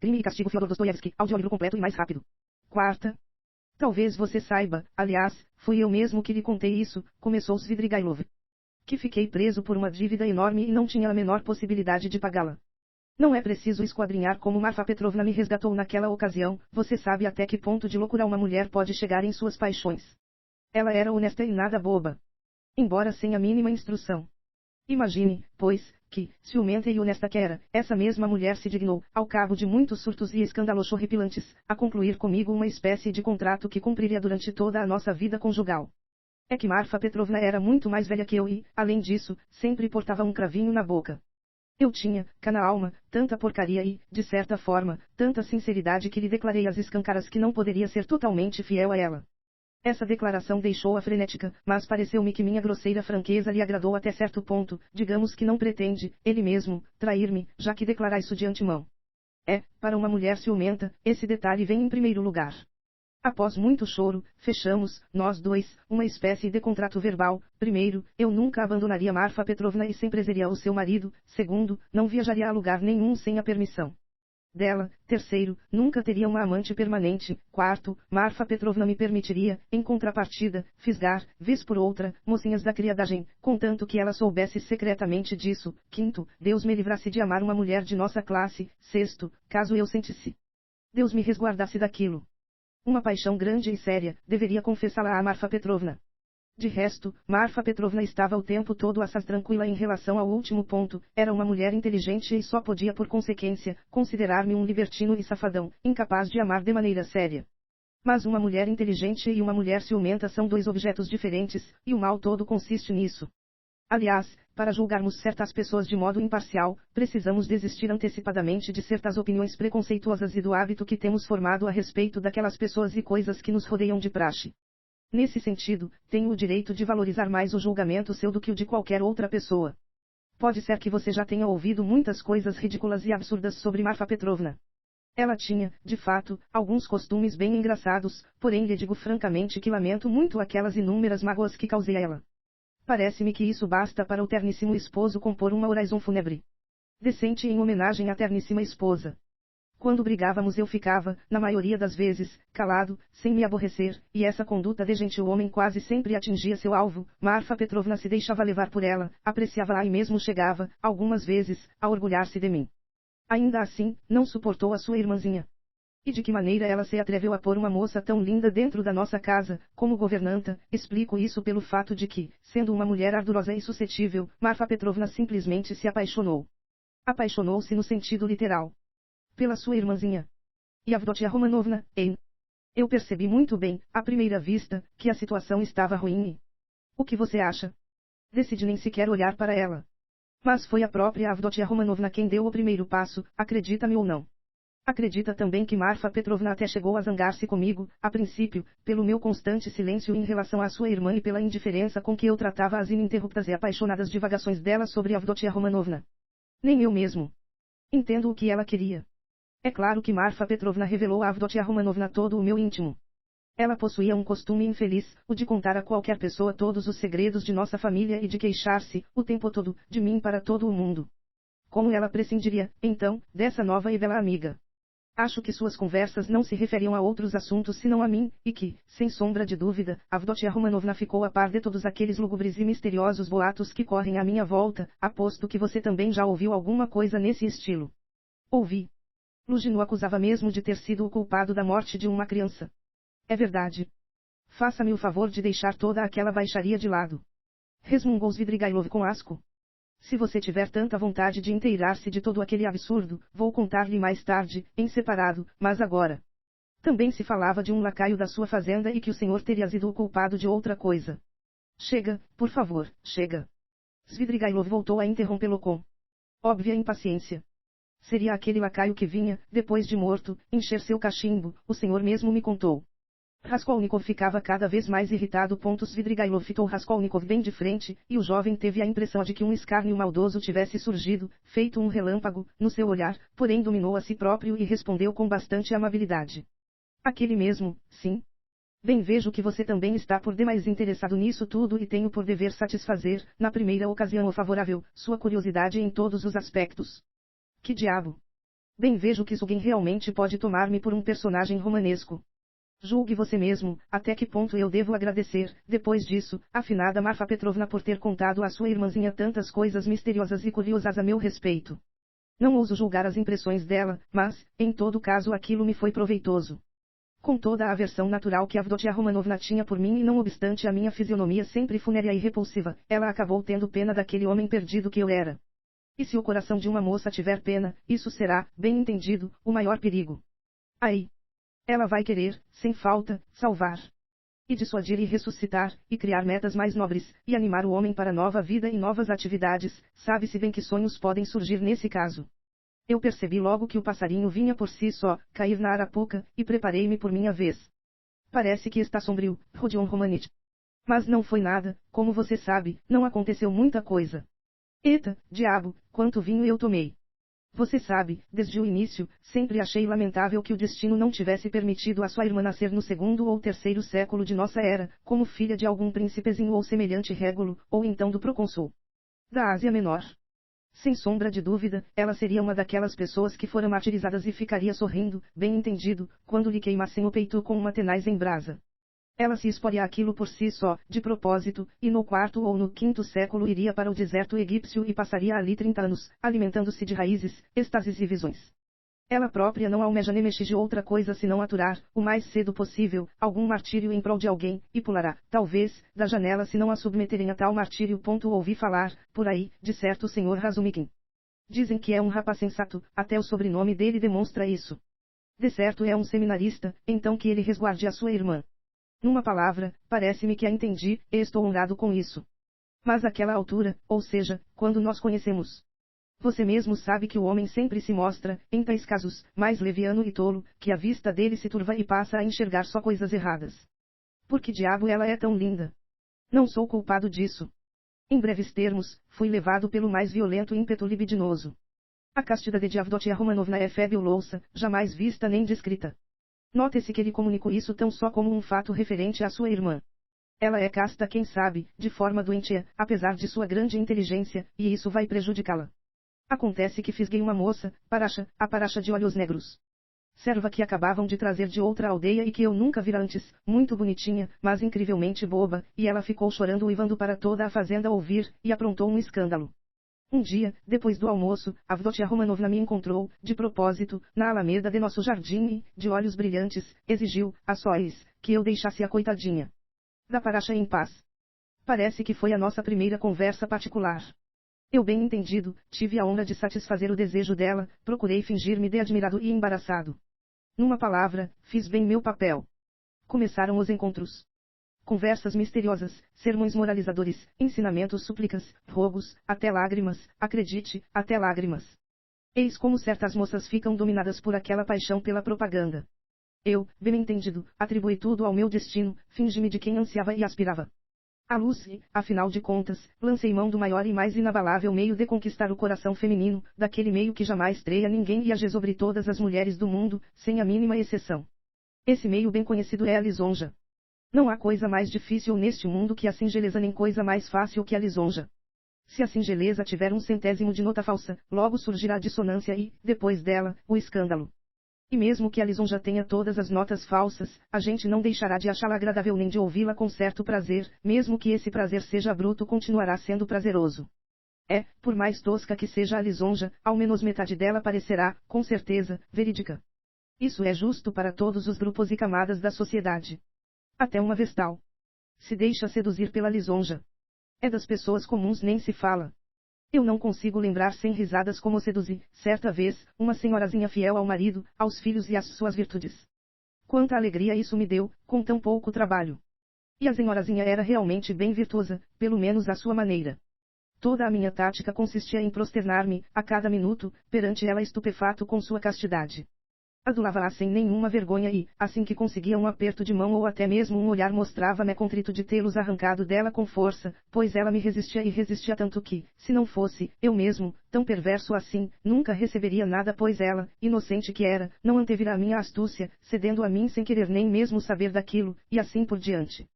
Crime e Castigo Fyodor Dostoiévski, audiolivro completo e mais rápido. Quarta. Talvez você saiba, aliás, fui eu mesmo que lhe contei isso, começou Svidrigailov. Que fiquei preso por uma dívida enorme e não tinha a menor possibilidade de pagá-la. Não é preciso esquadrinhar como Marfa Petrovna me resgatou naquela ocasião, você sabe até que ponto de loucura uma mulher pode chegar em suas paixões. Ela era honesta e nada boba. Embora sem a mínima instrução. Imagine, pois, que, ciumenta e honesta que era, essa mesma mulher se dignou, ao cabo de muitos surtos e escândalos horripilantes, a concluir comigo uma espécie de contrato que cumpriria durante toda a nossa vida conjugal. É que Marfa Petrovna era muito mais velha que eu e, além disso, sempre portava um cravinho na boca. Eu tinha, cá na alma, tanta porcaria e, de certa forma, tanta sinceridade que lhe declarei às escancaras que não poderia ser totalmente fiel a ela. Essa declaração deixou-a frenética, mas pareceu-me que minha grosseira franqueza lhe agradou até certo ponto, digamos que não pretende, ele mesmo, trair-me, já que declara isso de antemão. Para uma mulher ciumenta, esse detalhe vem em primeiro lugar. Após muito choro, fechamos, nós dois, uma espécie de contrato verbal. Primeiro, eu nunca abandonaria Marfa Petrovna e sempre seria o seu marido. Segundo, não viajaria a lugar nenhum sem a permissão dela. Terceiro, nunca teria uma amante permanente. Quarto, Marfa Petrovna me permitiria, em contrapartida, fisgar, vez por outra, mocinhas da criadagem, contanto que ela soubesse secretamente disso. Quinto, Deus me livrasse de amar uma mulher de nossa classe. Sexto, caso eu sentisse, Deus me resguardasse daquilo. Uma paixão grande e séria, deveria confessá-la a Marfa Petrovna. De resto, Marfa Petrovna estava o tempo todo assaz tranquila em relação ao último ponto, era uma mulher inteligente e só podia por consequência, considerar-me um libertino e safadão, incapaz de amar de maneira séria. Mas uma mulher inteligente e uma mulher ciumenta são dois objetos diferentes, e o mal todo consiste nisso. Aliás, para julgarmos certas pessoas de modo imparcial, precisamos desistir antecipadamente de certas opiniões preconceituosas e do hábito que temos formado a respeito daquelas pessoas e coisas que nos rodeiam de praxe. Nesse sentido, tenho o direito de valorizar mais o julgamento seu do que o de qualquer outra pessoa. Pode ser que você já tenha ouvido muitas coisas ridículas e absurdas sobre Marfa Petrovna. Ela tinha, de fato, alguns costumes bem engraçados, porém lhe digo francamente que lamento muito aquelas inúmeras mágoas que causei a ela. Parece-me que isso basta para o terníssimo esposo compor uma oração fúnebre decente em homenagem à terníssima esposa. Quando brigávamos eu ficava, na maioria das vezes, calado, sem me aborrecer, e essa conduta de gentil homem quase sempre atingia seu alvo. Marfa Petrovna se deixava levar por ela, apreciava-a e mesmo chegava, algumas vezes, a orgulhar-se de mim. Ainda assim, não suportou a sua irmãzinha. E de que maneira ela se atreveu a pôr uma moça tão linda dentro da nossa casa, como governanta? Explico isso pelo fato de que, sendo uma mulher ardurosa e suscetível, Marfa Petrovna simplesmente se apaixonou. Apaixonou-se no sentido literal. Pela sua irmãzinha. E Avdotia Romanovna, hein? Eu percebi muito bem, à primeira vista, que a situação estava ruim e... O que você acha? Decidi nem sequer olhar para ela. Mas foi a própria Avdotia Romanovna quem deu o primeiro passo, acredita-me ou não. Acredita também que Marfa Petrovna até chegou a zangar-se comigo, a princípio, pelo meu constante silêncio em relação à sua irmã e pela indiferença com que eu tratava as ininterruptas e apaixonadas divagações dela sobre Avdotia Romanovna. Nem eu mesmo entendo o que ela queria. É claro que Marfa Petrovna revelou a Avdotia Romanovna todo o meu íntimo. Ela possuía um costume infeliz, o de contar a qualquer pessoa todos os segredos de nossa família e de queixar-se, o tempo todo, de mim para todo o mundo. Como ela prescindiria, então, dessa nova e bela amiga? Acho que suas conversas não se referiam a outros assuntos senão a mim, e que, sem sombra de dúvida, Avdotia Romanovna ficou a par de todos aqueles lúgubres e misteriosos boatos que correm à minha volta, aposto que você também já ouviu alguma coisa nesse estilo. Ouvi. Lugino acusava mesmo de ter sido o culpado da morte de uma criança. É verdade. Faça-me o favor de deixar toda aquela baixaria de lado. Resmungou Svidrigailov com asco. Se você tiver tanta vontade de inteirar-se de todo aquele absurdo, vou contar-lhe mais tarde, em separado, mas agora. Também se falava de um lacaio da sua fazenda e que o senhor teria sido o culpado de outra coisa. Chega, por favor, chega. Svidrigailov voltou a interrompê-lo com óbvia impaciência. Seria aquele lacaio que vinha, depois de morto, encher seu cachimbo, o senhor mesmo me contou. Raskolnikov ficava cada vez mais irritado. Svidrigailov fitou Raskolnikov bem de frente, e o jovem teve a impressão de que um escárnio maldoso tivesse surgido, feito um relâmpago, no seu olhar, porém dominou a si próprio e respondeu com bastante amabilidade. Aquele mesmo, sim. Bem, vejo que você também está por demais interessado nisso tudo e tenho por dever satisfazer, na primeira ocasião o favorável, sua curiosidade em todos os aspectos. Que diabo? Bem, vejo que Sugin realmente pode tomar-me por um personagem romanesco. Julgue você mesmo, até que ponto eu devo agradecer, depois disso, a finada Marfa Petrovna por ter contado à sua irmãzinha tantas coisas misteriosas e curiosas a meu respeito. Não ouso julgar as impressões dela, mas, em todo caso, aquilo me foi proveitoso. Com toda a aversão natural que Avdotia Romanovna tinha por mim e não obstante a minha fisionomia sempre funérea e repulsiva, ela acabou tendo pena daquele homem perdido que eu era. E se o coração de uma moça tiver pena, isso será, bem entendido, o maior perigo. Aí. Ela vai querer, sem falta, salvar. E dissuadir e ressuscitar, e criar metas mais nobres, e animar o homem para nova vida e novas atividades, sabe-se bem que sonhos podem surgir nesse caso. Eu percebi logo que o passarinho vinha por si só, cair na arapuca, e preparei-me por minha vez. Parece que está sombrio, Rodion Romanitch. Mas não foi nada, como você sabe, não aconteceu muita coisa. Eita, diabo, quanto vinho eu tomei. Você sabe, desde o início, sempre achei lamentável que o destino não tivesse permitido a sua irmã nascer no segundo ou terceiro século de nossa era, como filha de algum príncipezinho ou semelhante régulo, ou então do procônsul da Ásia Menor. Sem sombra de dúvida, ela seria uma daquelas pessoas que foram martirizadas e ficaria sorrindo, bem entendido, quando lhe queimassem o peito com uma tenaz em brasa. Ela se exporia àquilo por si só, de propósito, e no quarto ou no quinto século iria para o deserto egípcio e passaria ali 30 anos, alimentando-se de raízes, êxtases e visões. Ela própria não almeja nem mexe de outra coisa senão aturar, o mais cedo possível, algum martírio em prol de alguém, e pulará, talvez, da janela se não a submeterem a tal martírio. Ouvi falar, por aí, de certo senhor Razumikin. Dizem que é um rapaz sensato, até o sobrenome dele demonstra isso. De certo é um seminarista, então que ele resguarde a sua irmã. Numa palavra, parece-me que a entendi, e estou honrado com isso. Mas àquela altura, ou seja, quando nós conhecemos. Você mesmo sabe que o homem sempre se mostra, em tais casos, mais leviano e tolo, que a vista dele se turva e passa a enxergar só coisas erradas. Por que diabo ela é tão linda? Não sou culpado disso. Em breves termos, fui levado pelo mais violento ímpeto libidinoso. A castidade de Avdotia Romanovna é febre louça, jamais vista nem descrita. Note-se que ele comunicou isso tão só como um fato referente à sua irmã. Ela é casta, quem sabe, de forma doentia, apesar de sua grande inteligência, e isso vai prejudicá-la. Acontece que fisguei uma moça, a Paracha de olhos negros. Serva que acabavam de trazer de outra aldeia e que eu nunca vira antes, muito bonitinha, mas incrivelmente boba, e ela ficou chorando uivando para toda a fazenda ouvir, e aprontou um escândalo. Um dia, depois do almoço, Avdotia Romanovna me encontrou, de propósito, na alameda de nosso jardim e, de olhos brilhantes, exigiu, a sós, que eu deixasse a coitadinha da Paracha em paz. Parece que foi a nossa primeira conversa particular. Eu bem entendido, tive a honra de satisfazer o desejo dela, procurei fingir-me de admirado e embaraçado. Numa palavra, fiz bem meu papel. Começaram os encontros. Conversas misteriosas, sermões moralizadores, ensinamentos, súplicas, rogos, até lágrimas, acredite, até lágrimas. Eis como certas moças ficam dominadas por aquela paixão pela propaganda. Eu, bem entendido, atribuí tudo ao meu destino, fingi-me de quem ansiava e aspirava a luz e, afinal de contas, lancei mão do maior e mais inabalável meio de conquistar o coração feminino, daquele meio que jamais treia ninguém e age sobre todas as mulheres do mundo, sem a mínima exceção. Esse meio bem conhecido é a lisonja. Não há coisa mais difícil neste mundo que a singeleza, nem coisa mais fácil que a lisonja. Se a singeleza tiver um centésimo de nota falsa, logo surgirá a dissonância e, depois dela, o escândalo. E mesmo que a lisonja tenha todas as notas falsas, a gente não deixará de achá-la agradável nem de ouvi-la com certo prazer, mesmo que esse prazer seja bruto, continuará sendo prazeroso. É, por mais tosca que seja a lisonja, ao menos metade dela parecerá, com certeza, verídica. Isso é justo para todos os grupos e camadas da sociedade. Até uma vestal se deixa seduzir pela lisonja. É das pessoas comuns nem se fala. Eu não consigo lembrar sem risadas como seduzi, certa vez, uma senhorazinha fiel ao marido, aos filhos e às suas virtudes. Quanta alegria isso me deu, com tão pouco trabalho. E a senhorazinha era realmente bem virtuosa, pelo menos à sua maneira. Toda a minha tática consistia em prosternar-me, a cada minuto, perante ela estupefato com sua castidade. Adulava-a sem nenhuma vergonha e, assim que conseguia um aperto de mão ou até mesmo um olhar, mostrava-me contrito de tê-los arrancado dela com força, pois ela me resistia e resistia tanto que, se não fosse, eu mesmo, tão perverso assim, nunca receberia nada, pois ela, inocente que era, não antevira a minha astúcia, cedendo a mim sem querer nem mesmo saber daquilo, e assim por diante.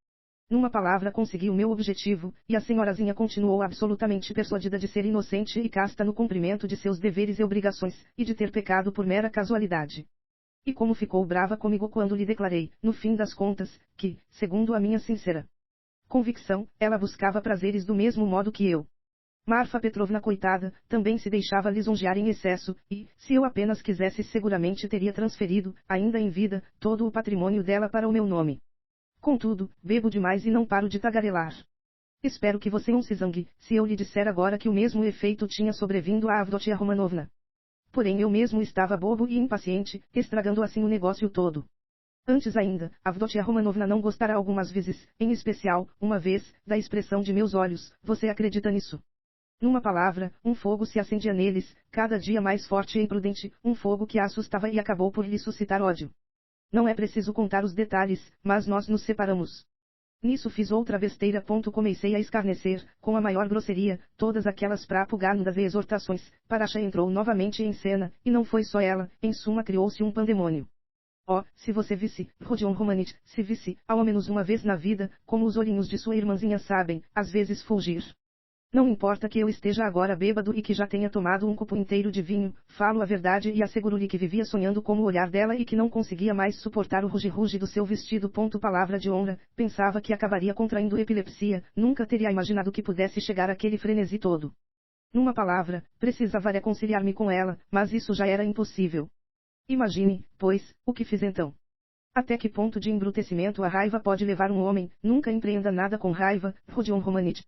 Numa palavra, consegui o meu objetivo, e a senhorazinha continuou absolutamente persuadida de ser inocente e casta no cumprimento de seus deveres e obrigações, e de ter pecado por mera casualidade. E como ficou brava comigo quando lhe declarei, no fim das contas, que, segundo a minha sincera convicção, ela buscava prazeres do mesmo modo que eu. Marfa Petrovna, coitada, também se deixava lisonjear em excesso, e, se eu apenas quisesse, seguramente teria transferido, ainda em vida, todo o patrimônio dela para o meu nome. Contudo, bebo demais e não paro de tagarelar. Espero que você não se zangue, se eu lhe disser agora que o mesmo efeito tinha sobrevindo a Avdotia Romanovna. Porém eu mesmo estava bobo e impaciente, estragando assim o negócio todo. Antes ainda, Avdotia Romanovna não gostará algumas vezes, em especial, uma vez, da expressão de meus olhos. Você acredita nisso? Numa palavra, um fogo se acendia neles, cada dia mais forte e imprudente, um fogo que a assustava e acabou por lhe suscitar ódio. Não é preciso contar os detalhes, mas nós nos separamos. Nisso fiz outra besteira. Comecei a escarnecer, com a maior grosseria, todas aquelas propagandas e exortações. Paracha entrou novamente em cena, e não foi só ela, em suma criou-se um pandemônio. Oh, se você visse, Rodion Romanich, se visse, ao menos uma vez na vida, como os olhinhos de sua irmãzinha sabem, às vezes fulgir. Não importa que eu esteja agora bêbado e que já tenha tomado um copo inteiro de vinho, falo a verdade e asseguro-lhe que vivia sonhando com o olhar dela e que não conseguia mais suportar o ruge-ruge do seu vestido. Palavra de honra, pensava que acabaria contraindo epilepsia, nunca teria imaginado que pudesse chegar àquele frenesi todo. Numa palavra, precisava reconciliar-me com ela, mas isso já era impossível. Imagine, pois, o que fiz então. Até que ponto de embrutecimento a raiva pode levar um homem? Nunca empreenda nada com raiva, Rodion Romanich.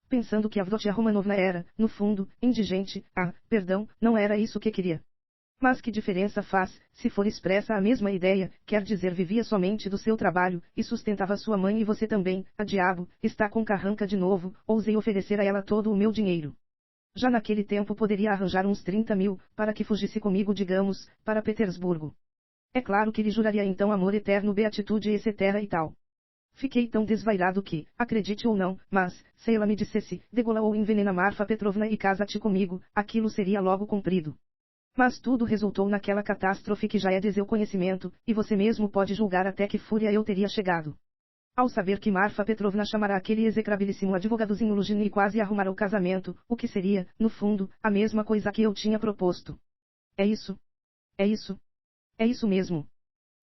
Pensando que Avdotia Romanovna era, no fundo, indigente, perdão, não era isso que queria. Mas que diferença faz, se for expressa a mesma ideia, quer dizer vivia somente do seu trabalho, e sustentava sua mãe e você também, a diabo, está com carranca de novo, ousei oferecer a ela todo o meu dinheiro. Já naquele tempo poderia arranjar uns 30.000, para que fugisse comigo, digamos, para Petersburgo. É claro que lhe juraria então amor eterno, beatitude etc e tal. Fiquei tão desvairado que, acredite ou não, mas, se ela me dissesse, degola ou envenena Marfa Petrovna e casa-te comigo, aquilo seria logo cumprido. Mas tudo resultou naquela catástrofe que já é de seu conhecimento, e você mesmo pode julgar até que fúria eu teria chegado. Ao saber que Marfa Petrovna chamará aquele execrabilíssimo advogadozinho Lugin e quase arrumará o casamento, o que seria, no fundo, a mesma coisa que eu tinha proposto. É isso. É isso. É isso mesmo.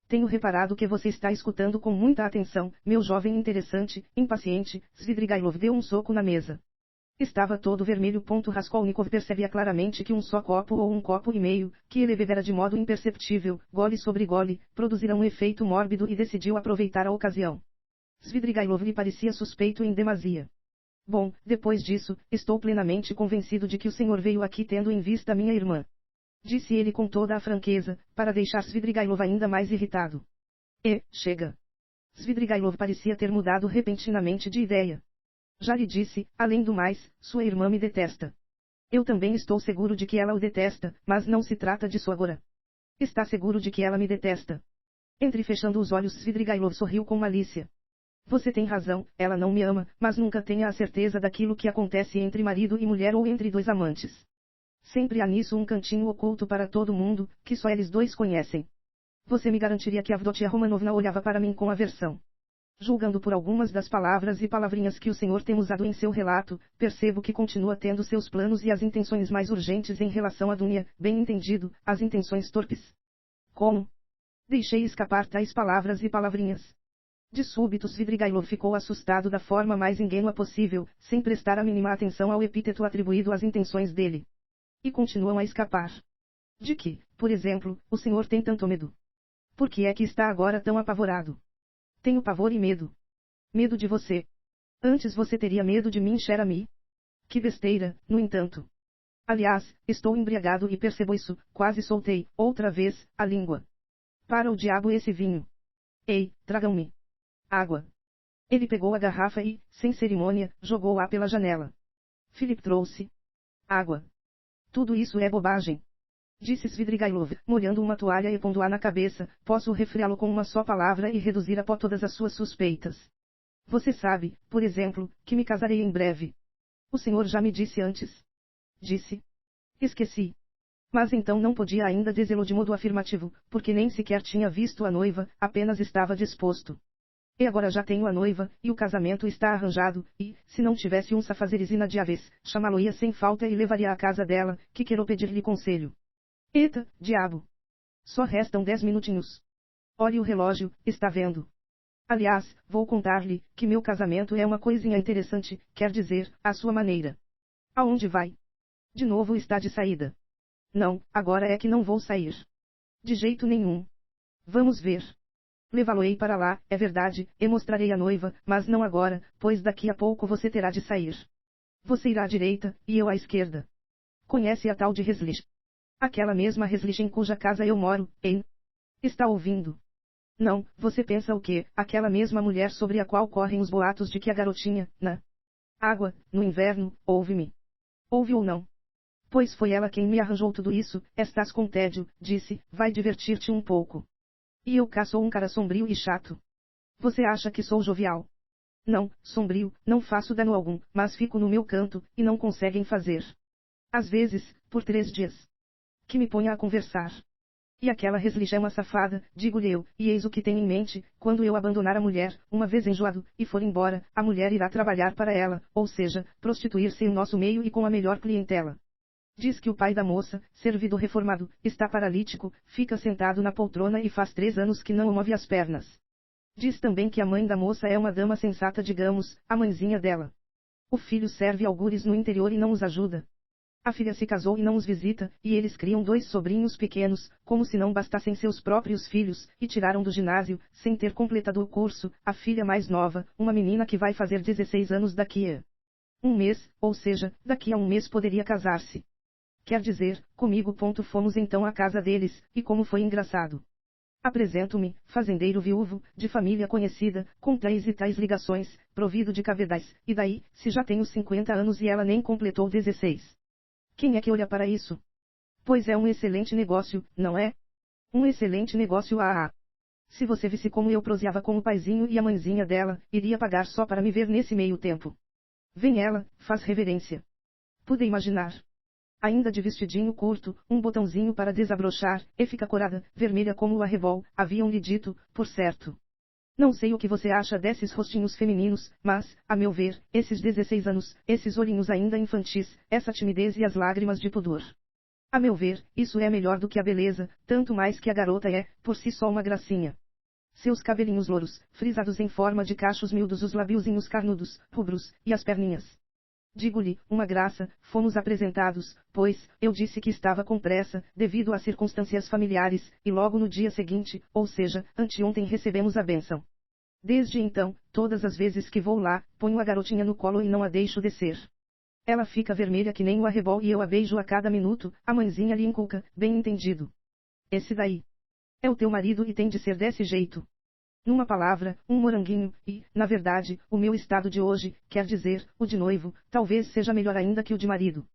Tenho reparado que você está escutando com muita atenção, meu jovem interessante, impaciente. Svidrigailov deu um soco na mesa. Estava todo vermelho. Raskolnikov percebia claramente que um só copo ou um copo e meio, que ele bebera de modo imperceptível, gole sobre gole, produzira um efeito mórbido e decidiu aproveitar a ocasião. Svidrigailov lhe parecia suspeito em demasia. Bom, depois disso, estou plenamente convencido de que o senhor veio aqui tendo em vista minha irmã. Disse ele com toda a franqueza, para deixar Svidrigailov ainda mais irritado. E, chega. Svidrigailov parecia ter mudado repentinamente de ideia. Já lhe disse, além do mais, sua irmã me detesta. Eu também estou seguro de que ela o detesta, mas não se trata disso agora. Está seguro de que ela me detesta? Entrefechando os olhos, Svidrigailov sorriu com malícia. Você tem razão, ela não me ama, mas nunca tenha a certeza daquilo que acontece entre marido e mulher ou entre dois amantes. Sempre há nisso um cantinho oculto para todo mundo, que só eles dois conhecem. Você me garantiria que Avdotia Romanovna olhava para mim com aversão? Julgando por algumas das palavras e palavrinhas que o senhor tem usado em seu relato, percebo que continua tendo seus planos e as intenções mais urgentes em relação a Dunia, bem entendido, as intenções torpes. Como? Deixei escapar tais palavras e palavrinhas. De súbito Svidrigailov ficou assustado da forma mais ingênua possível, sem prestar a mínima atenção ao epíteto atribuído às intenções dele. E continuam a escapar. De que, por exemplo, o senhor tem tanto medo? Por que é que está agora tão apavorado? Tenho pavor e medo. Medo de você. Antes você teria medo de mim, Cher-ami. Que besteira, no entanto. Aliás, estou embriagado e percebo isso, quase soltei, outra vez, a língua. Para o diabo esse vinho. Ei, tragam-me água. Ele pegou a garrafa e, sem cerimônia, jogou-a pela janela. Philip trouxe água. Tudo isso é bobagem. Disse Svidrigailov, molhando uma toalha e pondo-a na cabeça, posso resfriá-lo com uma só palavra e reduzir a pó todas as suas suspeitas. Você sabe, por exemplo, que me casarei em breve. O senhor já me disse antes. Disse. Esqueci. Mas então não podia ainda dizê-lo de modo afirmativo, porque nem sequer tinha visto a noiva, apenas estava disposto. E agora já tenho a noiva, e o casamento está arranjado, e, se não tivesse um safazeres inadiáveis, chamá-lo-ia sem falta e levaria à casa dela, que quero pedir-lhe conselho. Eita, diabo! Só restam 10 minutinhos. Olhe o relógio, está vendo? Aliás, vou contar-lhe, que meu casamento é uma coisinha interessante, quer dizer, à sua maneira. Aonde vai? De novo está de saída. Não, agora é que não vou sair. De jeito nenhum. Vamos ver. Levá-lo-ei para lá, é verdade, e mostrarei a noiva, mas não agora, pois daqui a pouco você terá de sair. Você irá à direita, e eu à esquerda. Conhece a tal de Reslich? Aquela mesma Reslich em cuja casa eu moro, hein? Está ouvindo? Não, você pensa o quê? Aquela mesma mulher sobre a qual correm os boatos de que a garotinha, na água, no inverno, ouve-me. Ouve ou não? Pois foi ela quem me arranjou tudo isso. Estás com tédio, disse, vai divertir-te um pouco. E eu cá sou um cara sombrio e chato. Você acha que sou jovial? Não, sombrio, não faço dano algum, mas fico no meu canto, e não conseguem fazer. Às vezes, por 3 dias. Que me ponha a conversar. E aquela Reslich é uma safada, digo-lhe eu, e eis o que tem em mente: quando eu abandonar a mulher, uma vez enjoado, e for embora, a mulher irá trabalhar para ela, ou seja, prostituir-se em nosso meio e com a melhor clientela. Diz que o pai da moça, servidor reformado, está paralítico, fica sentado na poltrona e faz 3 anos que não move as pernas. Diz também que a mãe da moça é uma dama sensata, digamos, a mãezinha dela. O filho serve algures no interior e não os ajuda. A filha se casou e não os visita, e eles criam 2 sobrinhos pequenos, como se não bastassem seus próprios filhos, e tiraram do ginásio, sem ter completado o curso, a filha mais nova, uma menina que vai fazer 16 anos daqui a um mês, ou seja, daqui a um mês poderia casar-se. Quer dizer, comigo. Fomos então à casa deles, e como foi engraçado. Apresento-me, fazendeiro viúvo, de família conhecida, com tais e tais ligações, provido de cavedais, e daí, se já tenho 50 anos e ela nem completou 16. Quem é que olha para isso? Pois é um excelente negócio, não é? Um excelente negócio, Se você visse como eu proseava com o paizinho e a mãezinha dela, iria pagar só para me ver nesse meio tempo. Vem ela, faz reverência. Pude imaginar. Ainda de vestidinho curto, um botãozinho para desabrochar, e fica corada, vermelha como o arrebol, haviam-lhe dito, por certo. Não sei o que você acha desses rostinhos femininos, mas, a meu ver, esses 16 anos, esses olhinhos ainda infantis, essa timidez e as lágrimas de pudor. A meu ver, isso é melhor do que a beleza, tanto mais que a garota é, por si só, uma gracinha. Seus cabelinhos louros, frisados em forma de cachos miúdos, os labiozinhos carnudos, rubros, e as perninhas. Digo-lhe, uma graça. Fomos apresentados, pois, eu disse que estava com pressa, devido a circunstâncias familiares, e logo no dia seguinte, ou seja, anteontem recebemos a bênção. Desde então, todas as vezes que vou lá, ponho a garotinha no colo e não a deixo descer. Ela fica vermelha que nem o arrebol e eu a beijo a cada minuto, a mãezinha lhe inculca, bem entendido. Esse daí é o teu marido e tem de ser desse jeito. Numa palavra, um moranguinho, e, na verdade, o meu estado de hoje, quer dizer, o de noivo, talvez seja melhor ainda que o de marido.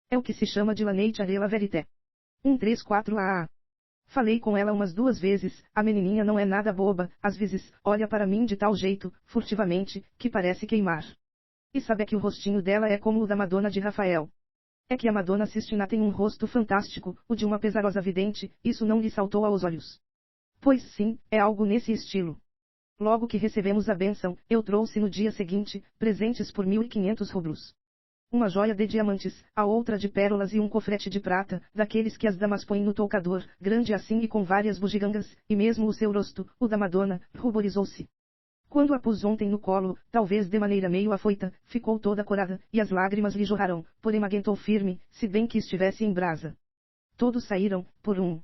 É o que se chama de la nature et la vérité. 134 AA. Falei com ela umas 2 vezes, a menininha não é nada boba, às vezes, olha para mim de tal jeito, furtivamente, que parece queimar. E sabe que o rostinho dela é como o da Madonna de Rafael. É que a Madonna Sistina tem um rosto fantástico, o de uma pesarosa vidente, isso não lhe saltou aos olhos. Pois sim, é algo nesse estilo. Logo que recebemos a bênção, eu trouxe no dia seguinte, presentes por 1.500 rublos. Uma joia de diamantes, a outra de pérolas e um cofrete de prata, daqueles que as damas põem no toucador, grande assim e com várias bugigangas, e mesmo o seu rosto, o da Madonna, ruborizou-se. Quando a pus ontem no colo, talvez de maneira meio afoita, ficou toda corada, e as lágrimas lhe jorraram, porém aguentou firme, se bem que estivesse em brasa. Todos saíram, por um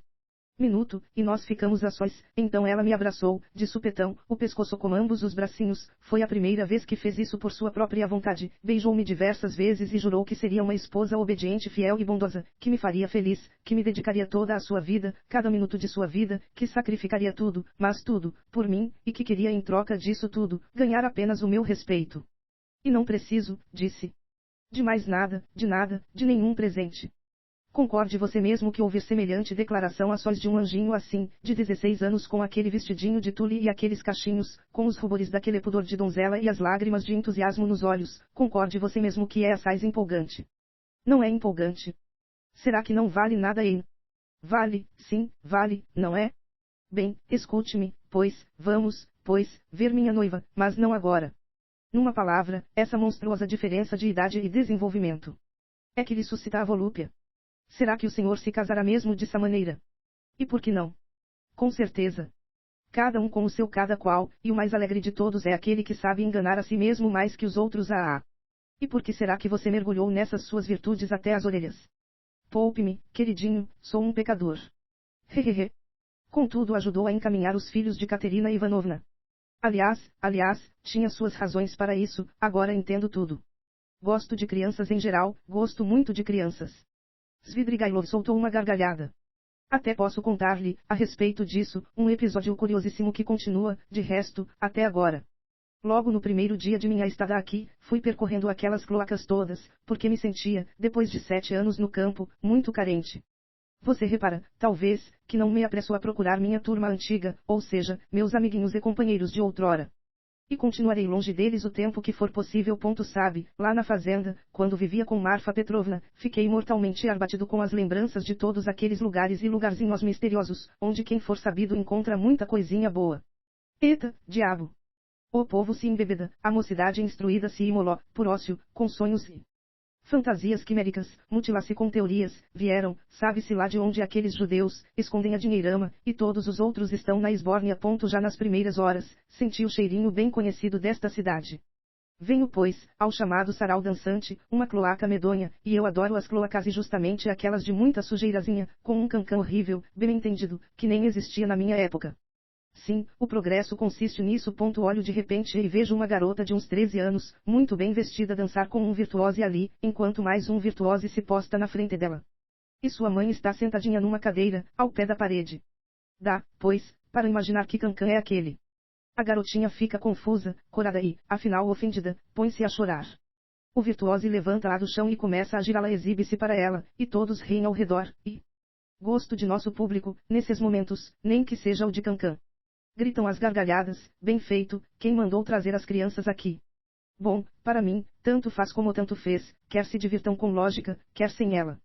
minuto, e nós ficamos a sós. Então ela me abraçou, de supetão, o pescoço com ambos os bracinhos. Foi a primeira vez que fez isso por sua própria vontade. Beijou-me diversas vezes e jurou que seria uma esposa obediente, fiel e bondosa, que me faria feliz, que me dedicaria toda a sua vida, cada minuto de sua vida, que sacrificaria tudo, mas tudo, por mim, e que queria em troca disso tudo, ganhar apenas o meu respeito. E não preciso, disse. De mais nada, de nenhum presente. Concorde você mesmo que ouvir semelhante declaração a sós de um anjinho assim, de 16 anos com aquele vestidinho de tule e aqueles cachinhos, com os rubores daquele pudor de donzela e as lágrimas de entusiasmo nos olhos, concorde você mesmo que é assaz empolgante. Não é empolgante? Será que não vale nada, hein? Vale, sim, vale, não é? Bem, escute-me, pois, ver minha noiva, mas não agora. Numa palavra, essa monstruosa diferença de idade e desenvolvimento. É que lhe suscita a volúpia. Será que o senhor se casará mesmo dessa maneira? E por que não? Com certeza. Cada um com o seu cada qual, e o mais alegre de todos é aquele que sabe enganar a si mesmo mais que os outros a. E por que será que você mergulhou nessas suas virtudes até as orelhas? Poupe-me, queridinho, sou um pecador. Hehehe. Contudo ajudou a encaminhar os filhos de Katerina Ivanovna. Aliás, tinha suas razões para isso, agora entendo tudo. Gosto de crianças em geral, gosto muito de crianças. Svidrigailov soltou uma gargalhada. Até posso contar-lhe, a respeito disso, um episódio curiosíssimo que continua, de resto, até agora. Logo no primeiro dia de minha estada aqui, fui percorrendo aquelas cloacas todas, porque me sentia, depois de 7 anos no campo, muito carente. Você repara, talvez, que não me apressou a procurar minha turma antiga, ou seja, meus amiguinhos e companheiros de outrora. E continuarei longe deles o tempo que for possível. Sabe, lá na fazenda, quando vivia com Marfa Petrovna, fiquei mortalmente abatido com as lembranças de todos aqueles lugares e lugarzinhos misteriosos, onde quem for sabido encontra muita coisinha boa. Eita, diabo! O povo se embebeda, a mocidade instruída se imolou, por ócio, com sonhos e fantasias quiméricas, mutila-se com teorias, vieram, sabe-se lá de onde aqueles judeus, escondem a dinheirama, e todos os outros estão na esbórnia. Já nas primeiras horas, senti o cheirinho bem conhecido desta cidade. Venho pois, ao chamado sarau dançante, uma cloaca medonha, e eu adoro as cloacas e justamente aquelas de muita sujeirazinha, com um cancã horrível, bem entendido, que nem existia na minha época. Sim, o progresso consiste nisso. Olho de repente e vejo uma garota de uns 13 anos, muito bem vestida dançar com um virtuose ali, enquanto mais um virtuose se posta na frente dela. E sua mãe está sentadinha numa cadeira, ao pé da parede. Dá, pois, para imaginar que cancã é aquele. A garotinha fica confusa, corada e, afinal ofendida, põe-se a chorar. O virtuose levanta-a do chão e começa a girá-la, exibe-se para ela, e todos riem ao redor, e... gosto de nosso público, nesses momentos, nem que seja o de cancã. Gritam as gargalhadas, bem feito, quem mandou trazer as crianças aqui? Bom, para mim, tanto faz como tanto fez, quer se divirtam com lógica, quer sem ela.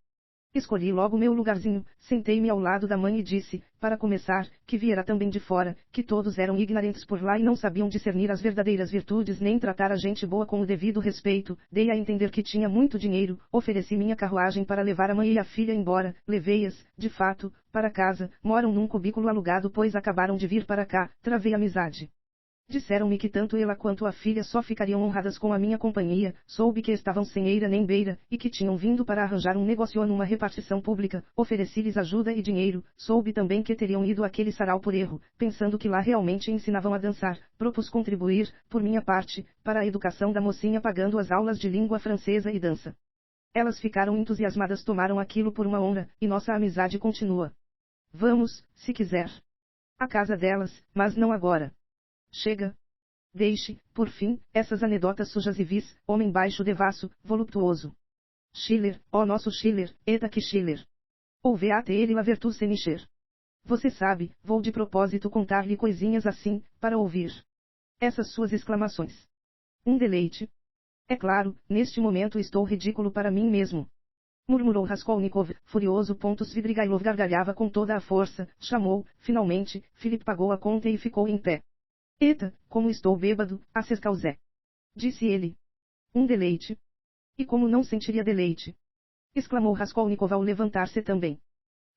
Escolhi logo meu lugarzinho, sentei-me ao lado da mãe e disse, para começar, que viera também de fora, que todos eram ignorantes por lá e não sabiam discernir as verdadeiras virtudes nem tratar a gente boa com o devido respeito. Dei a entender que tinha muito dinheiro, ofereci minha carruagem para levar a mãe e a filha embora, levei-as, de fato, para casa, moram num cubículo alugado pois acabaram de vir para cá, travei amizade. Disseram-me que tanto ela quanto a filha só ficariam honradas com a minha companhia, soube que estavam sem eira nem beira, e que tinham vindo para arranjar um negócio numa repartição pública, ofereci-lhes ajuda e dinheiro, soube também que teriam ido àquele sarau por erro, pensando que lá realmente ensinavam a dançar, propus contribuir, por minha parte, para a educação da mocinha pagando as aulas de língua francesa e dança. Elas ficaram entusiasmadas, tomaram aquilo por uma honra, e nossa amizade continua. Vamos, se quiser, à casa delas, mas não agora. Chega. Deixe, por fim, essas anedotas sujas e vis, homem baixo devasso, voluptuoso. Schiller, ó nosso Schiller, eta que Schiller. Ouve-te ele la vertu senischer. Você sabe, vou de propósito contar-lhe coisinhas assim, para ouvir essas suas exclamações. Um deleite. É claro, neste momento estou ridículo para mim mesmo. Murmurou Raskolnikov, furioso. Svidrigailov gargalhava com toda a força, chamou, finalmente, Philip pagou a conta e ficou em pé. Eita, como estou bêbado, a Sescausé. Disse ele. Um deleite. E como não sentiria deleite? Exclamou Raskolnikov ao levantar-se também.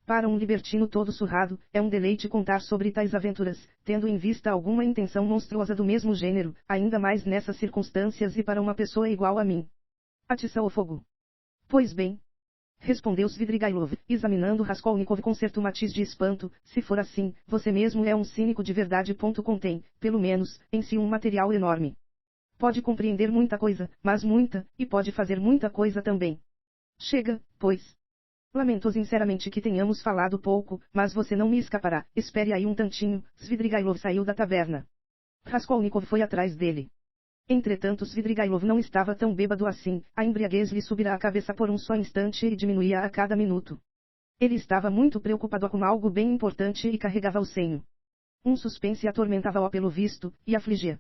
Para um libertino todo surrado, é um deleite contar sobre tais aventuras, tendo em vista alguma intenção monstruosa do mesmo gênero, ainda mais nessas circunstâncias e para uma pessoa igual a mim. Atiça o fogo. Pois bem. Respondeu Svidrigailov, examinando Raskolnikov com certo matiz de espanto, se for assim, você mesmo é um cínico de verdade. Contém, pelo menos, em si um material enorme. Pode compreender muita coisa, mas muita, e pode fazer muita coisa também. Chega, pois. Lamento sinceramente que tenhamos falado pouco, mas você não me escapará, espere aí um tantinho. Svidrigailov saiu da taverna. Raskolnikov foi atrás dele. Entretanto Svidrigailov não estava tão bêbado assim, a embriaguez lhe subira à cabeça por um só instante e diminuía a cada minuto. Ele estava muito preocupado com algo bem importante e carregava o senho. Um suspense atormentava-o pelo visto, e afligia.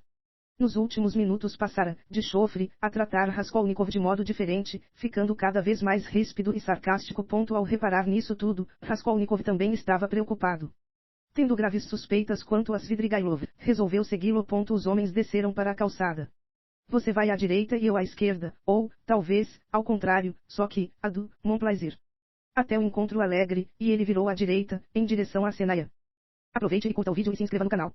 Nos últimos minutos passara, de chofre, a tratar Raskolnikov de modo diferente, ficando cada vez mais ríspido e sarcástico. Ao reparar nisso tudo, Raskolnikov também estava preocupado. Tendo graves suspeitas quanto a Svidrigailov, resolveu segui-lo. Os homens desceram para a calçada. Você vai à direita e eu à esquerda, ou, talvez, ao contrário, só que, a do Montplaisir. Até o encontro alegre, e ele virou à direita, em direção à Senaia. Aproveite e curta o vídeo e se inscreva no canal.